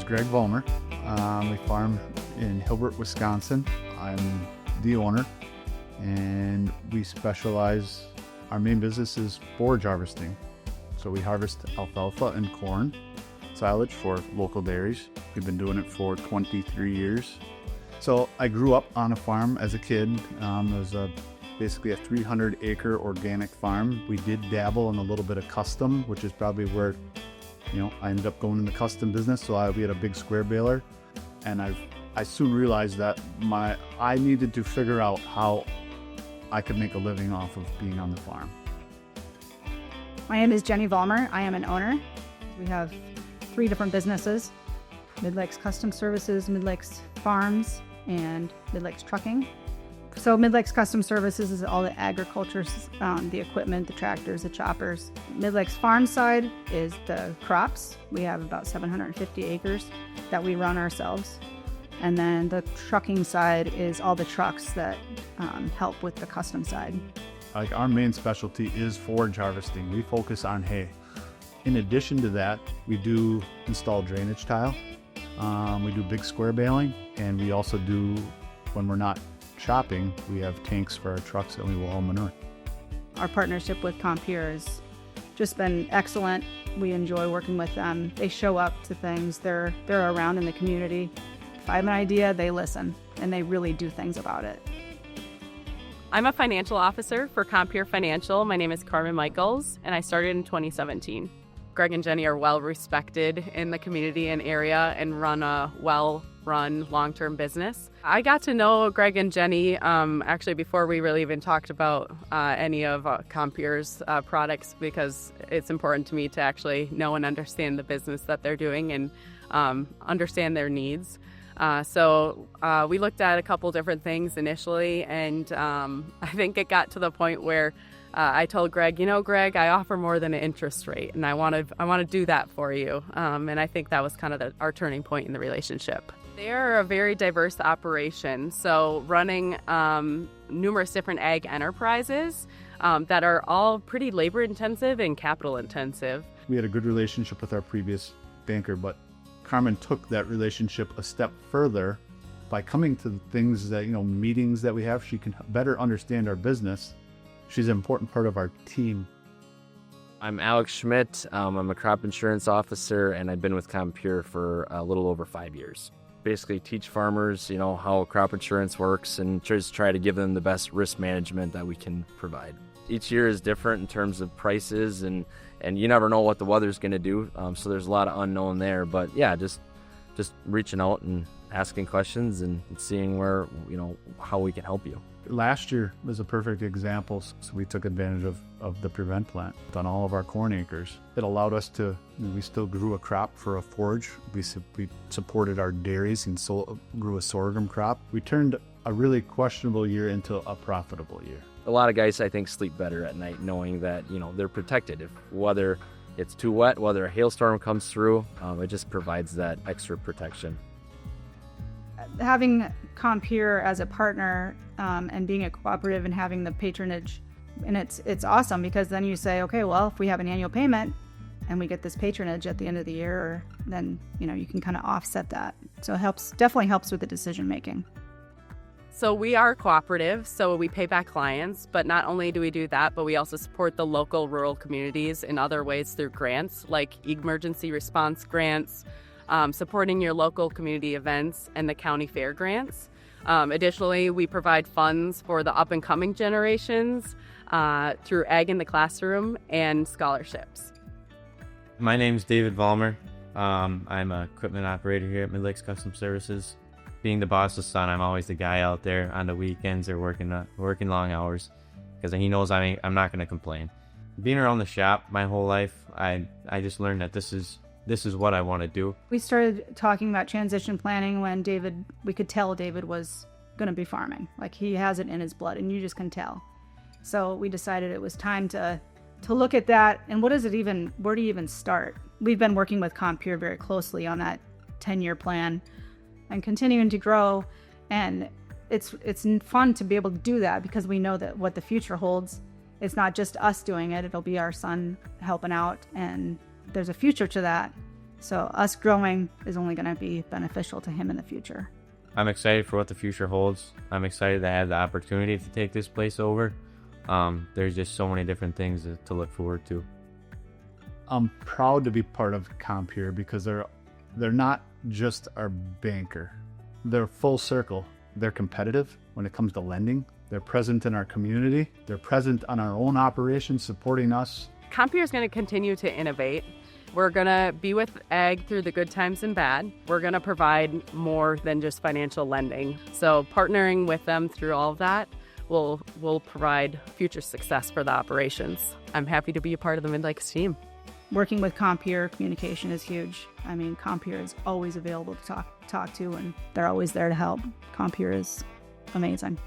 Greg Volmer. We farm in Hilbert, Wisconsin. I'm the owner, and we specialize, our main business is forage harvesting. So we harvest alfalfa and corn silage for local dairies. We've been doing it for 23 years. So I grew up on a farm as a kid. It was basically a 300-acre organic farm. We did dabble in a little bit of custom, which is probably where I ended up going in the custom business. So we had a big square baler, and I soon realized that I needed to figure out how I could make a living off of being on the farm. My name is Jenni Volmer. I am an owner. We have 3 different businesses: Midlakes Custom Services, Midlakes Farms, and Midlakes Trucking. So Midlakes Custom Services is all the agriculture, the equipment, the tractors, the choppers. Midlakes Farm side is the crops. We have about 750 acres that we run ourselves. And then the trucking side is all the trucks that help with the custom side. Like, our main specialty is forage harvesting. We focus on hay. In addition to that, we do install drainage tile. We do big square baling, and we also do, when we're not shopping, we have tanks for our trucks that we will haul manure. Our partnership with Compeer has just been excellent. We enjoy working with them. They show up to things. They're around in the community. If I have an idea, they listen, and they really do things about it. I'm a financial officer for Compeer Financial. My name is Carmen Michaels, and I started in 2017. Greg and Jenni are well respected in the community and area and run a well-run long-term business. I got to know Greg and Jenni actually before we really even talked about any of Compeer's products, because it's important to me to actually know and understand the business that they're doing and understand their needs. So we looked at a couple different things initially, and I think it got to the point where I told Greg, Greg, I offer more than an interest rate, and I want to do that for you. And I think that was kind of our turning point in the relationship. They are a very diverse operation, so running numerous different ag enterprises that are all pretty labor intensive and capital intensive. We had a good relationship with our previous banker, but Carmen took that relationship a step further by coming to the things that, meetings that we have. She can better understand our business. She's an important part of our team. I'm Alex Schmidt. I'm a crop insurance officer, and I've been with Compeer for a little over 5 years. Basically teach farmers, how crop insurance works, and just try to give them the best risk management that we can provide. Each year is different in terms of prices, and you never know what the weather's going to do. So there's a lot of unknown there. But yeah, just reaching out and asking questions and seeing where, how we can help you. Last year was a perfect example. So we took advantage of the Prevent plant on all of our corn acres. It allowed us to, we still grew a crop for a forage. We supported our dairies and grew a sorghum crop. We turned a really questionable year into a profitable year. A lot of guys, I think, sleep better at night knowing that, they're protected. If whether it's too wet, whether a hailstorm comes through, it just provides that extra protection. Having Compeer as a partner and being a cooperative and having the patronage, and it's awesome, because then you say, okay, well, if we have an annual payment and we get this patronage at the end of the year, then you can kind of offset that. So it definitely helps with the decision making. So we are cooperative, so we pay back clients, but not only do we do that, but we also support the local rural communities in other ways through grants like emergency response grants, supporting your local community events, and the county fair grants. Additionally, we provide funds for the up-and-coming generations through Ag in the Classroom and scholarships. My name's David Volmer. I'm an equipment operator here at Midlakes Custom Services. Being the boss's son, I'm always the guy out there on the weekends or working long hours, because he knows I'm not going to complain. Being around the shop my whole life, I just learned that this is what I want to do. We started talking about transition planning when we could tell David was going to be farming. Like, he has it in his blood, and you just can tell. So we decided it was time to look at that, and where do you even start? We've been working with Compeer very closely on that 10-year plan and continuing to grow, and it's fun to be able to do that, because we know that what the future holds. It's not just us doing it, it'll be our son helping out, and there's a future to that. So us growing is only going to be beneficial to him in the future. I'm excited for what the future holds. I'm excited to have the opportunity to take this place over. There's just so many different things to look forward to. I'm proud to be part of Compeer because they're not just our banker. They're full circle. They're competitive when it comes to lending. They're present in our community. They're present on our own operations, supporting us. Compeer is going to continue to innovate. We're going to be with ag through the good times and bad. We're going to provide more than just financial lending. So partnering with them through all of that will provide future success for the operations. I'm happy to be a part of the Midlakes team. Working with Compeer, communication is huge. I mean, Compeer is always available to talk to, and they're always there to help. Compeer is amazing.